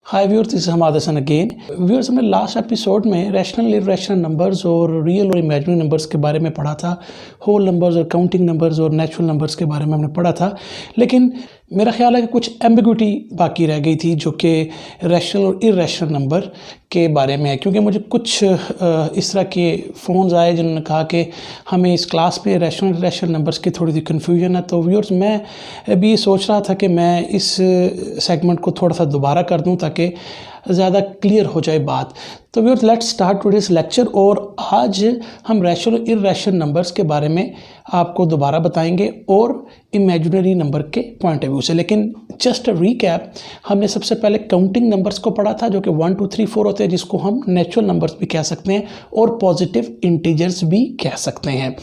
Hi viewers, this is Hamad Hassan again. Viewers, हमने last episode में rational irrational numbers और real और इमेजिनरी नंबर्स के बारे में पढ़ा था। होल नंबर्स और काउंटिंग नंबर्स और नेचुरल नंबर्स के बारे में हमने पढ़ा था, लेकिन मेरा ख्याल है कि कुछ एम्बिग्विटी बाकी रह गई थी जो कि रैशनल और इरैशनल नंबर के बारे में है। क्योंकि मुझे कुछ इस तरह के फ़ोन्स आए जिन्होंने कहा कि हमें इस क्लास में रैशनल इरैशनल नंबर्स की थोड़ी सी कन्फ्यूजन है। तो व्यूअर्स, मैं अभी ये सोच रहा था कि मैं इस सेगमेंट को थोड़ा सा दोबारा कर दूं ताकि ज़्यादा क्लियर हो जाए बात। तो viewers, let's start today's lecture. और आज हम रैशनल और इरैशनल नंबर्स के बारे में आपको दोबारा बताएंगे और इमेजिनरी नंबर के पॉइंट ऑफ व्यू से। लेकिन जस्ट अ रीकैप, हमने सबसे पहले काउंटिंग नंबर्स को पढ़ा था जो कि 1 2 3 4 होते हैं, जिसको हम नेचुरल नंबर्स भी कह सकते हैं और पॉजिटिव इंटीजर्स भी कह सकते हैं।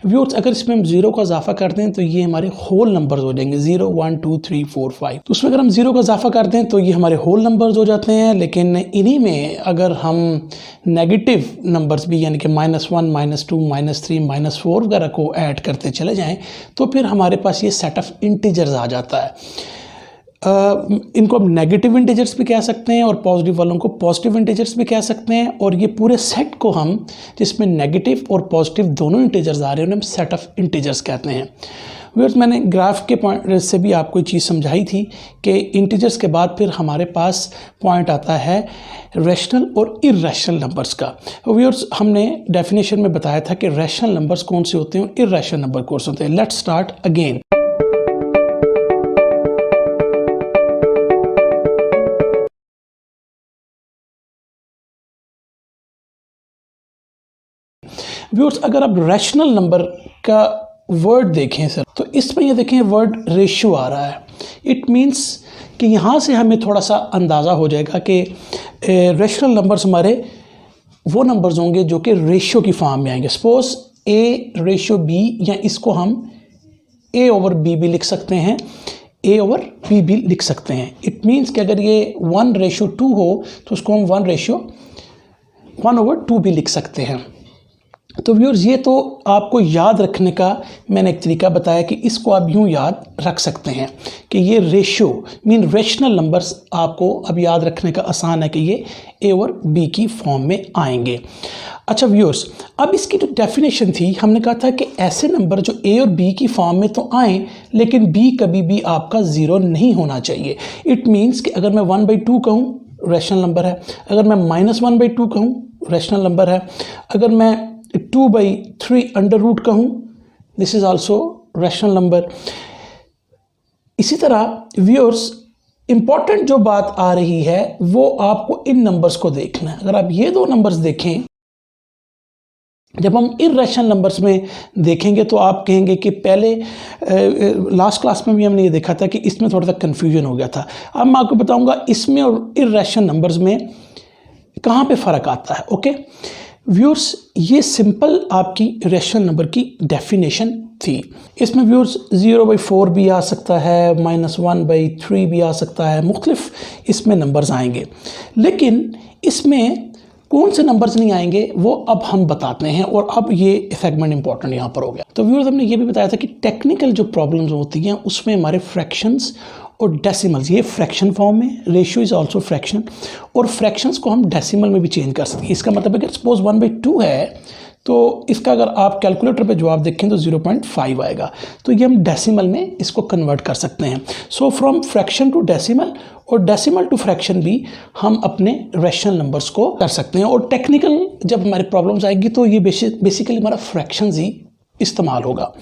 व्यूअर्स, अगर इसमें हम जीरो का इजाफा कर दें तो ये हमारे होल नंबर्स हो जाएंगे, 0 1 2 3 4 5। तो उसमें अगर हम जीरो का इजाफा कर दें तो ये हमारे होल नंबर्स हो जाते हैं। लेकिन इन्हीं में अगर हम नेगेटिव नंबर्स भी यानी कि -1 -2 -3 -4 वगैरह को ऐड करते चले जाएं तो फिर हमारे पास ये सेट ऑफ इंटीजर्स आ जाता है। इनको हम नेगेटिव इंटीजर्स भी कह सकते हैं और पॉजिटिव वालों को पॉजिटिव इंटीजर्स भी कह सकते हैं। और ये पूरे सेट को हम, जिसमें नेगेटिव और पॉजिटिव दोनों इंटीजर्स आ रहे हैं, उन्हें हम सेट ऑफ इंटीजर्स कहते हैं। व्यूअर्स, मैंने ग्राफ के पॉइंट से भी आपको चीज़ समझाई थी कि इंटीजर्स के बाद फिर हमारे पास पॉइंट आता है रैशनल और इरैशनल नंबर्स का। व्यूअर्स, हमने डेफिनेशन में बताया था कि रैशनल नंबर्स कौन से होते हैं और इरैशनल नंबर कौन से होते हैं। Let's start again. व्यूअर्स, अगर आप रैशनल नंबर का वर्ड देखें सर, तो इसमें ये देखें वर्ड रेशियो आ रहा है। इट मीन्स कि यहाँ से हमें थोड़ा सा अंदाज़ा हो जाएगा कि रैशनल नंबर्स हमारे वो नंबर्स होंगे जो कि रेशियो की फॉर्म में आएंगे। सपोज A रेशियो B, या इसको हम A ओवर B भी लिख सकते हैं, A ओवर B भी लिख सकते हैं। इट मीन्स कि अगर ये 1:2 हो तो उसको हम 1:1/2 भी लिख सकते हैं। तो व्यूअर्स, ये तो आपको याद रखने का मैंने एक तरीका बताया कि इसको आप यूँ याद रख सकते हैं कि ये रेशियो मीन रैशनल नंबर्स आपको अब याद रखने का आसान है कि ये A और B की फॉर्म में आएंगे। अच्छा व्यूअर्स, अब इसकी जो डेफिनेशन थी, हमने कहा था कि ऐसे नंबर जो A और B की फॉर्म में तो आएँ लेकिन B कभी भी आपका ज़ीरो नहीं होना चाहिए। इट मीन्स कि अगर मैं 1/2 कहूँ रैशनल नंबर है, अगर मैं -1/2 कहूँ रैशनल नंबर है, अगर मैं 2/3 अंडर रूट कहूँ, this is also rational number. इसी तरह व्यूअर्स, इंपॉर्टेंट जो बात आ रही है वो आपको इन नंबर्स को देखना है। अगर आप ये दो नंबर्स देखें, जब हम इरैशनल नंबर्स में देखेंगे तो आप कहेंगे कि पहले लास्ट क्लास में भी हमने ये देखा था कि इसमें थोड़ा सा कन्फ्यूजन हो गया था। अब मैं आपको बताऊंगा इसमें और इरैशनल नंबर्स में कहाँ पे फ़र्क आता है। ओके व्यूअर्स, ये सिंपल आपकी रैशनल नंबर की डेफिनेशन थी। इसमें व्यूअर्स 0/4 भी आ सकता है, -1/3 भी आ सकता है, मुख्तलिफ इसमें नंबर्स आएंगे। लेकिन इसमें कौन से नंबर्स नहीं आएंगे वो अब हम बताते हैं, और अब ये सेगमेंट इंपॉर्टेंट यहाँ पर हो गया। तो व्यूअर्स, हमने ये भी बताया था कि टेक्निकल जो प्रॉब्लम्स होती हैं उसमें हमारे फ्रैक्शंस और डेसिमल्स, ये फ्रैक्शन फॉर्म में, रेशियो इज़ आल्सो फ्रैक्शन, और फ्रैक्शंस को हम डेसिमल में भी चेंज कर सकते हैं। इसका मतलब है कि सपोज 1/2 है तो इसका अगर आप कैलकुलेटर पे जवाब देखें तो 0.5 आएगा। तो ये हम डेसिमल में इसको कन्वर्ट कर सकते हैं। So from fraction to decimal और डेसिमल टू फ्रैक्शन भी हम अपने रैशनल नंबर्स को कर सकते हैं। और टेक्निकल जब हमारे प्रॉब्लम्स आएगी तो ये बेसिकली हमारा फ्रैक्शंस ही इस्तेमाल होगा।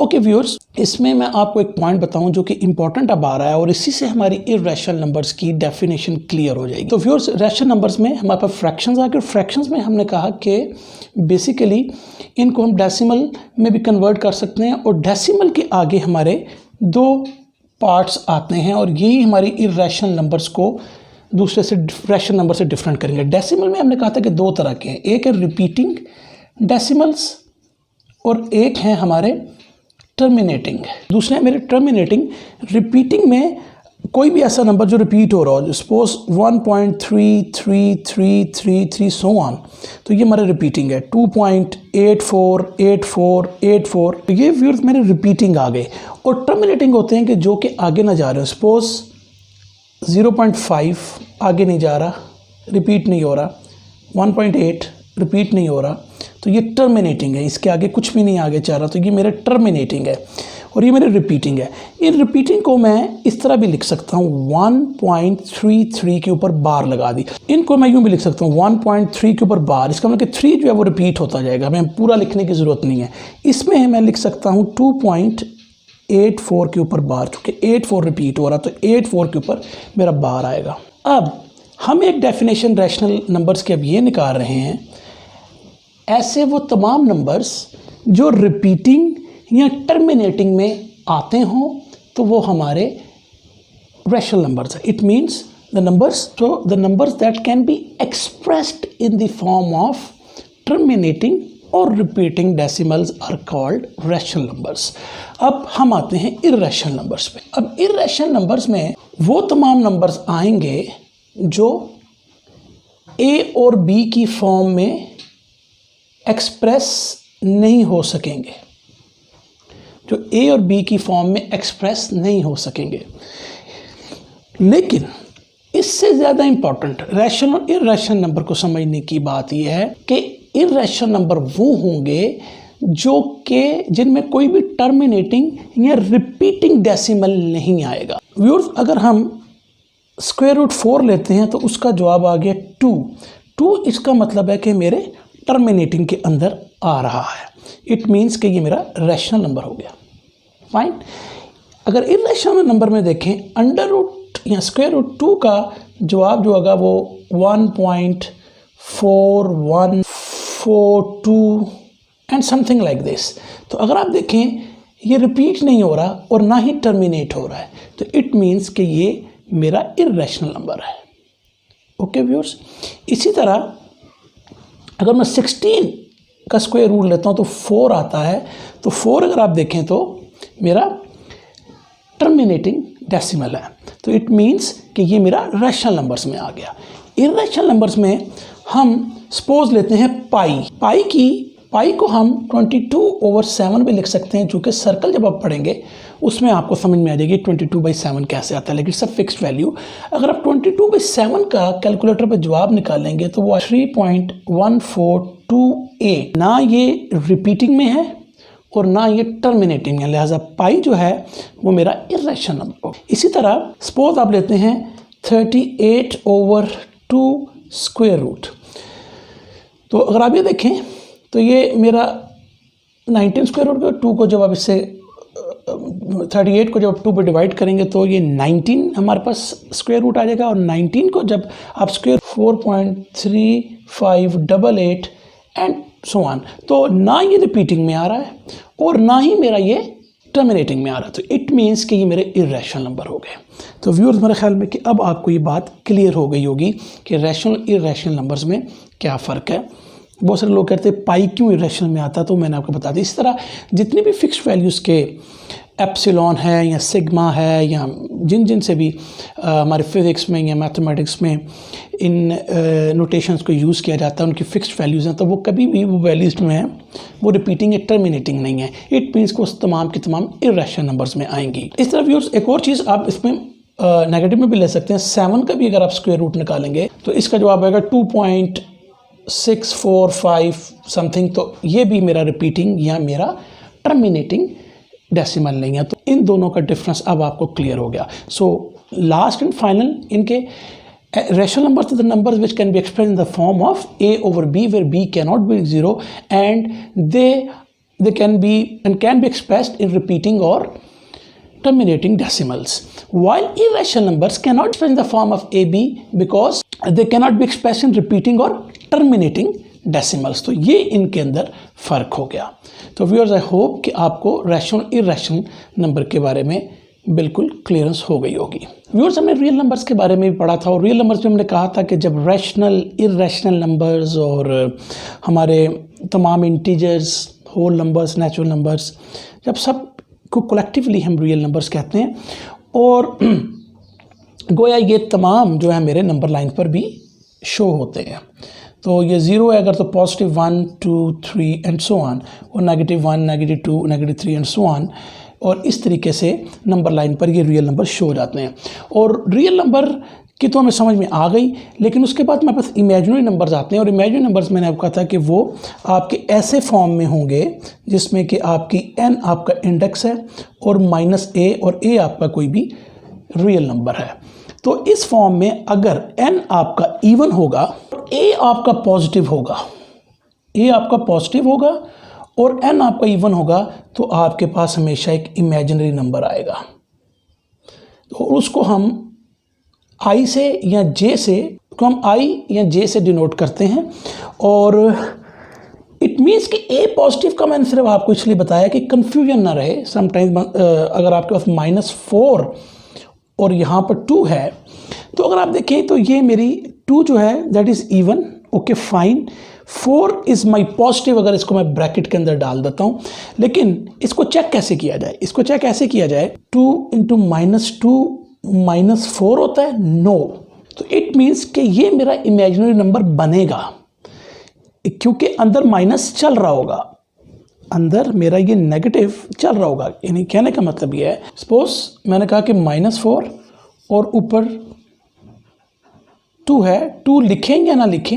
ओके व्यूअर्स, इसमें मैं आपको एक पॉइंट बताऊं जो कि इंपॉर्टेंट अब आ रहा है और इसी से हमारी इरैशनल नंबर्स की डेफिनेशन क्लियर हो जाएगी। तो व्यूअर्स, रैशनल नंबर्स में हमारे पास फ्रैक्शंस आ गए। फ्रैक्शंस में हमने कहा कि बेसिकली इनको हम डेसिमल में भी कन्वर्ट कर सकते हैं, और डेसिमल के आगे हमारे दो पार्ट्स आते हैं और यही हमारी इरैशनल नंबर्स को दूसरे से रैशनल नंबर से डिफरेंट करेंगे। डेसिमल में हमने कहा था कि दो तरह के हैं, एक है रिपीटिंग डेसिमल्स और एक है हमारे टर्मिनेटिंग। दूसरे है मेरे टर्मिनेटिंग। रिपीटिंग में कोई भी ऐसा नंबर जो रिपीट हो रहा हो, सपोज 1.333333 सो ऑन, तो ये हमारा रिपीटिंग है। 2.848484, तो ये व्यूअर्स मेरे रिपीटिंग आ गए। और टर्मिनेटिंग होते हैं कि जो कि आगे ना जा रहे हो। सपोज 0.5 आगे नहीं जा रहा, रिपीट नहीं हो रहा, 1.8 रिपीट नहीं हो रहा, तो ये टर्मिनेटिंग है, इसके आगे कुछ भी नहीं आगे जा रहा, तो ये मेरा टर्मिनेटिंग है और ये मेरे रिपीटिंग है। इन रिपीटिंग को मैं इस तरह भी लिख सकता हूँ, 1.33 के ऊपर बार लगा दी। इनको मैं यूँ भी लिख सकता हूँ 1.3 के ऊपर बार, इसका मतलब कि 3 जो है वो रिपीट होता जाएगा, मैं पूरा लिखने की ज़रूरत नहीं है। इसमें मैं लिख सकता हूँ 2.84 के ऊपर बार, चूँकि 84 रिपीट हो रहा तो 84 के ऊपर मेरा बार आएगा। अब हम एक डेफिनेशन रैशनल नंबर्स के अब ये निकाल रहे हैं, ऐसे वो तमाम नंबर्स जो रिपीटिंग या टर्मिनेटिंग में आते हों तो वो हमारे रैशनल नंबर्स हैं। It means the numbers that can be expressed in the form of terminating और repeating decimals are called rational numbers. अब हम आते हैं इर्रेशनल नंबर्स पे। अब इर्रेशनल नंबर्स में वो तमाम नंबर्स आएंगे जो ए और बी की फॉर्म में एक्सप्रेस नहीं हो सकेंगे, जो ए और बी की फॉर्म में एक्सप्रेस नहीं हो सकेंगे। लेकिन इससे ज़्यादा इंपॉर्टेंट रैशनल और इर्रेशनल नंबर को समझने की बात यह है कि इर्रेशनल नंबर वो होंगे जो कि जिनमें कोई भी टर्मिनेटिंग या रिपीटिंग डेसिमल नहीं आएगा। व्यूअर्स, अगर हम स्क्वायर रूट 4 लेते हैं तो उसका जवाब आ गया 2। इसका मतलब है कि मेरे टर्मिनेटिंग के अंदर आ रहा है। इट मीन्स कि ये मेरा रैशनल नंबर हो गया। फाइन। अगर इर्रेशनल नंबर में देखें, अंडर रूट या स्क्वायर रूट 2 का जवाब जो होगा वो 1.4142 एंड समथिंग लाइक दिस। तो अगर आप देखें ये रिपीट नहीं हो रहा और ना ही टर्मिनेट हो रहा है, तो इट मीन्स कि ये मेरा इर्रेशनल नंबर है। ओके व्यूअर्स, इसी तरह अगर मैं 16 का स्क्वायर रूट लेता हूँ तो 4 आता है। तो 4 अगर आप देखें तो मेरा टर्मिनेटिंग डेसिमल है, तो इट मीन्स कि ये मेरा रैशनल नंबर्स में आ गया। इर्रेशनल नंबर्स में हम सपोज लेते हैं पाई को हम 22/7 भी लिख सकते हैं, चूँकि सर्कल जब आप पढ़ेंगे उसमें आपको समझ में आ जाएगी 22/7 कैसे आता है, लेकिन सब फिक्स्ड वैल्यू। अगर आप 22/7 का कैलकुलेटर पर जवाब निकालेंगे तो वो 3.1428, ना ये रिपीटिंग में है और ना ये टर्मिनेटिंग में, लिहाजा पाई जो है वो मेरा इर्रेशनल नंबर हो। इसी तरह सपोज आप लेते हैं 38/2 स्क्वायर रूट। तो अगर आप ये देखें तो ये मेरा 19 स्क्वायर रूट का 2 को जब आप इससे 38 को जब 2 पे डिवाइड करेंगे तो ये 19 हमारे पास स्क्वायर रूट आ जाएगा, और 19 को जब आप स्क्वायर 4.3588 एंड सो ऑन, तो ना ये रिपीटिंग में आ रहा है और ना ही मेरा ये टर्मिनेटिंग में आ रहा है, तो इट मीन्स कि ये मेरे इर्रेशनल नंबर हो गए। तो व्यूअर्स, मेरे ख्याल में कि अब आपको ये बात क्लियर हो गई होगी कि रैशनल इर्रेशनल नंबर्स में क्या फ़र्क है। बहुत सारे लोग कहते हैं पाई क्यों इर्रेशनल में आता, तो मैंने आपको बता दी। इस तरह जितनी भी फिक्स्ड वैल्यूज़ के एप्सिलॉन है या सिग्मा है या जिन से भी हमारे फिज़िक्स में या मैथमेटिक्स में इन नोटेशंस को यूज़ किया जाता है, उनकी फिक्स्ड वैल्यूज़ हैं, तो वो कभी भी वो वैल्यूज़ जो हैं वो रिपीटिंग या टर्मिनेटिंग नहीं है। इट मीन्स को तमाम के तमाम इर्रेशनल नंबर्स में आएंगी। इस तरह व्यूअर्स, एक और चीज़ आप इसमें नेगेटिव में भी ले सकते हैं। 7 का भी अगर आप स्क्वायर रूट निकालेंगे तो इसका जवाब आएगा 2.645 समथिंग, तो ये भी मेरा रिपीटिंग या मेरा टर्मिनेटिंग डेसिमल नहीं है। तो इन दोनों का डिफरेंस अब आपको क्लियर हो गया। सो लास्ट एंड फाइनल, इनके rational numbers the numbers which can be express in the form of a over b where b cannot be 0 and they can be expressed in repeating or terminating decimals, while irrational numbers cannot be expressed in the form of a b because they cannot be expressed in repeating or terminating decimals। तो ये इनके अंदर फ़र्क हो गया। तो viewers, I hope कि आपको रैशनल इर्रेशनल नंबर के बारे में बिल्कुल क्लियरेंस हो गई होगी। व्यूअर्स, हमने रियल नंबर्स के बारे में भी पढ़ा था, और रियल नंबर्स में हमने कहा था कि जब रैशनल इर्रेशनल नंबर्स और हमारे तमाम integers, whole numbers, natural numbers, जब सब को कलेक्टिवली हम रियल नंबर्स कहते हैं, और गोया ये तमाम जो है मेरे नंबर लाइन पर भी शो होते हैं। तो ये 0 है अगर, तो +1 2 3 एंड सो ऑन, और -1 -2 -3 एंड सो ऑन। और इस तरीके से नंबर लाइन पर ये रियल नंबर शो हो जाते हैं। और रियल नंबर की तो हमें समझ में आ गई, लेकिन उसके बाद हमारे पास इमेजिनरी नंबर्स आते हैं। और इमेजिनरी नंबर्स मैंने आपको कहा था कि वो आपके ऐसे फॉर्म में होंगे जिसमें कि आपकी n आपका इंडेक्स है और -a और a आपका कोई भी रियल नंबर है। तो इस फॉर्म में अगर n आपका इवन होगा, a आपका पॉजिटिव होगा, a आपका पॉजिटिव होगा और n आपका इवन होगा, तो आपके पास हमेशा एक इमेजिनरी नंबर आएगा। तो उसको हम i से या j से, तो हम i या j से डिनोट करते हैं। और इट मीन्स कि a पॉजिटिव का मैंने सिर्फ आपको इसलिए बताया कि कंफ्यूजन ना रहे। समटाइम अगर आपके पास -4 और यहाँ पर 2 है, तो अगर आप देखें तो ये मेरी 2 जो है that is even, okay fine. 4 is my positive, अगर इसको मैं ब्रैकेट के अंदर डाल देता हूँ। लेकिन इसको चेक कैसे किया जाए? इसको चेक ऐसे किया जाए, 2 × -2 -4 होता है? नो। तो इट मीन्स कि ये मेरा इमेजिनरी नंबर बनेगा क्योंकि अंदर माइनस चल रहा होगा, अंदर मेरा ये नेगेटिव चल रहा होगा। यानी कहने का मतलब ये है, सपोज मैंने कहा कि -4 और ऊपर 2 है, 2 लिखें या ना लिखें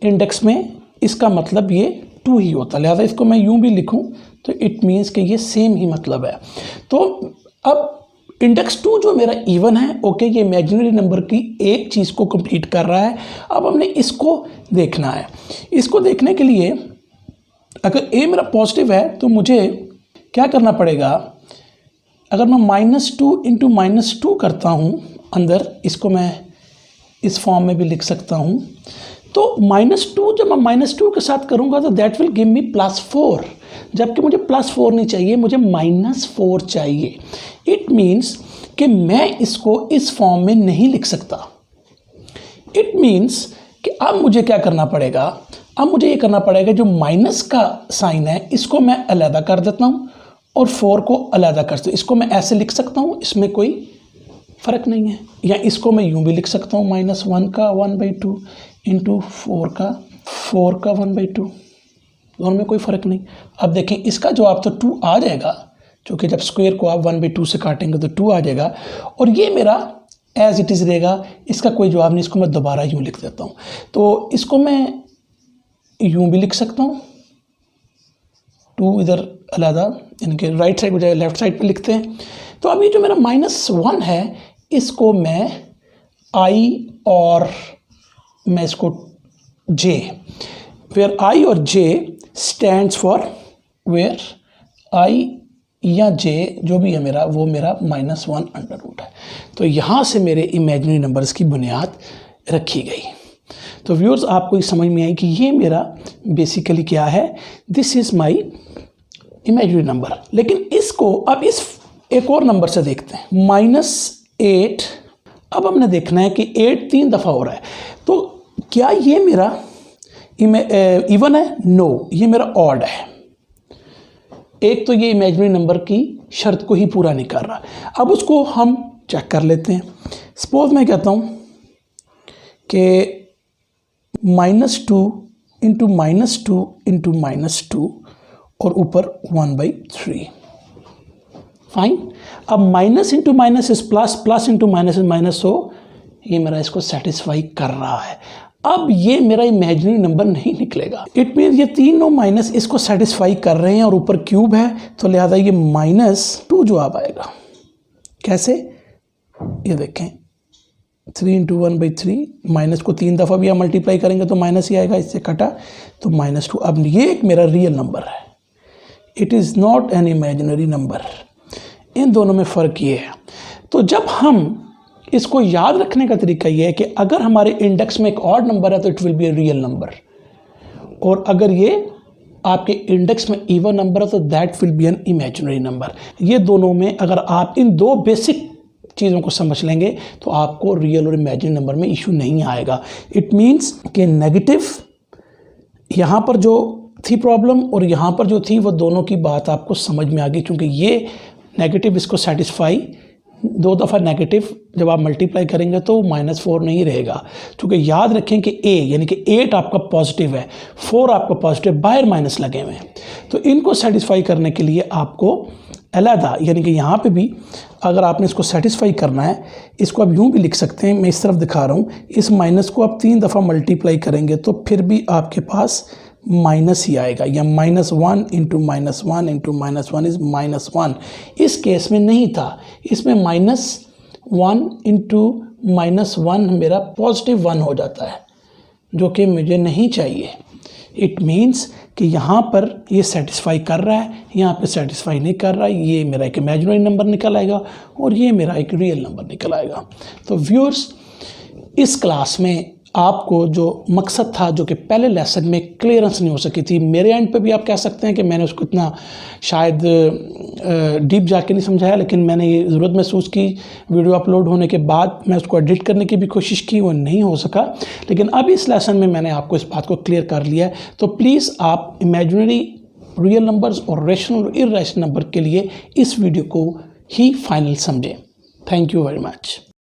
इंडेक्स में, इसका मतलब ये 2 ही होता है। लिहाजा इसको मैं यूं भी लिखूं तो इट मीन्स कि ये सेम ही मतलब है। तो अब इंडेक्स 2 जो मेरा इवन है, ओके, ये इमेजिनरी नंबर की एक चीज़ को कंप्लीट कर रहा है। अब हमने इसको देखना है। इसको देखने के लिए अगर a मेरा पॉजिटिव है तो मुझे क्या करना पड़ेगा? अगर मैं -2 × -2 करता हूँ अंदर, इसको मैं इस फॉर्म में भी लिख सकता हूँ। तो -2 जब मैं -2 के साथ करूँगा तो दैट विल गिव मी +4, जबकि मुझे +4 नहीं चाहिए, मुझे -4 चाहिए। इट मीन्स कि मैं इसको इस फॉर्म में नहीं लिख सकता। इट मीन्स कि अब मुझे क्या करना पड़ेगा? अब मुझे ये करना पड़ेगा, जो माइनस का साइन है इसको मैं अलहदा कर देता हूँ और 4 को अलहदा कर देता हूँ। इसको मैं ऐसे लिख सकता हूँ, इसमें कोई फ़र्क नहीं है। या इसको मैं यूँ भी लिख सकता हूँ, -1 का 1/2 × 4 का 1/2, दोनों में कोई फ़र्क नहीं। अब देखें इसका जवाब तो 2 आ जाएगा, क्योंकि जब स्क्वायर को आप 1/2 से काटेंगे तो 2 आ जाएगा। और ये मेरा एज इट इज़ रहेगा, इसका कोई जवाब नहीं। इसको मैं दोबारा यूँ लिख देता हूँ। तो इसको मैं यूँ भी लिख सकता हूँ, 2 इधर अलहदा, इनके राइट साइड बजाय लेफ्ट साइड पे लिखते हैं। तो अभी जो मेरा -1 है, इसको मैं i और मैं इसको j, वेयर i और j stands for, where i या j जो भी है मेरा, वो मेरा -1 है। तो यहाँ से मेरे इमेजिनरी नंबर्स की बुनियाद रखी गई। तो व्यूअर्स, आपको ये समझ में आई कि ये मेरा बेसिकली क्या है, this is my imaginary number. लेकिन इसको अब इस एक और नंबर से देखते हैं, -8। अब हमने देखना है कि 8 3 दफ़ा हो रहा है, तो क्या ये मेरा इवन है? नो, ये मेरा ऑड है। एक तो ये इमेजिनरी नंबर की शर्त को ही पूरा नहीं कर रहा। अब उसको हम चेक कर लेते हैं। सपोज मैं कहता हूँ कि -2 × -2 और ऊपर 1/3, फाइन। अब minus into minus is plus, plus into minus is minus, हो ये मेरा इसको सेटिस्फाई कर रहा है। अब ये मेरा इमेजिनरी नंबर नहीं निकलेगा। इट मीन्स ये तीनों माइनस इसको सेटिस्फाई कर रहे हैं और ऊपर क्यूब है, तो लिहाजा ये -2 जवाब आएगा। कैसे? ये देखें, 3 × 1/3, माइनस को 3 दफ़ा भी आप मल्टीप्लाई करेंगे तो माइनस ही आएगा, इससे कटा तो -2। अब ये एक मेरा रियल नंबर है, it is not an imaginary number. इन दोनों में फ़र्क ये है। तो जब हम इसको याद रखने का तरीका ये है कि अगर हमारे इंडेक्स में एक ऑड नंबर है तो it will be a real number, और अगर ये आपके इंडेक्स में इवन नंबर है तो that will be N imaginary number. ये दोनों में अगर आप इन दो बेसिक चीज़ों को समझ लेंगे तो आपको रियल और इमेजिनरी नंबर में इशू नहीं आएगा। इट मीन्स कि नेगेटिव यहाँ पर जो थी प्रॉब्लम और यहाँ पर जो थी, वो दोनों की बात आपको समझ में आ गई, क्योंकि ये नेगेटिव इसको सेटिस्फाई, 2 दफ़ा नेगेटिव जब आप मल्टीप्लाई करेंगे तो -4 नहीं रहेगा, क्योंकि याद रखें कि a यानी कि 8 आपका पॉजिटिव है, 4 आपका पॉजिटिव, बाहर माइनस लगे हुए हैं। तो इनको सेटिस्फाई करने के लिए आपको अलहदा, यानी कि यहाँ पे भी अगर आपने इसको सेटिस्फाई करना है, इसको आप यूँ भी लिख सकते हैं, मैं इस तरफ दिखा रहा हूँ, इस माइनस को आप 3 दफ़ा मल्टीप्लाई करेंगे तो फिर भी आपके पास माइनस ही आएगा, या -1 इंटू -1 इंटू -1 इज़ -1। इस केस में नहीं था, इसमें -1 इंटू -1 मेरा +1 हो जाता है, जो कि मुझे नहीं चाहिए। इट मीन्स कि यहाँ पर ये सेटिस्फाई कर रहा है, यहाँ पे सेटिस्फाई नहीं कर रहा है, ये मेरा एक इमेजिनरी नंबर निकल आएगा और ये मेरा एक रियल नंबर निकल आएगा। तो व्यूअर्स, इस क्लास में आपको जो मकसद था, जो कि पहले लेसन में क्लियरेंस नहीं हो सकी थी, मेरे एंड पे भी आप कह सकते हैं कि मैंने उसको इतना शायद डीप जाके नहीं समझाया, लेकिन मैंने ये ज़रूरत महसूस की वीडियो अपलोड होने के बाद, मैं उसको एडिट करने की भी कोशिश की, वो नहीं हो सका। लेकिन अब इस लेसन में मैंने आपको इस बात को क्लियर कर लिया है। तो प्लीज़ आप इमेजिनरी, रियल नंबर्स और रेशनल और इर्रेशनल नंबर के लिए इस वीडियो को ही फाइनल समझें। Thank you very much.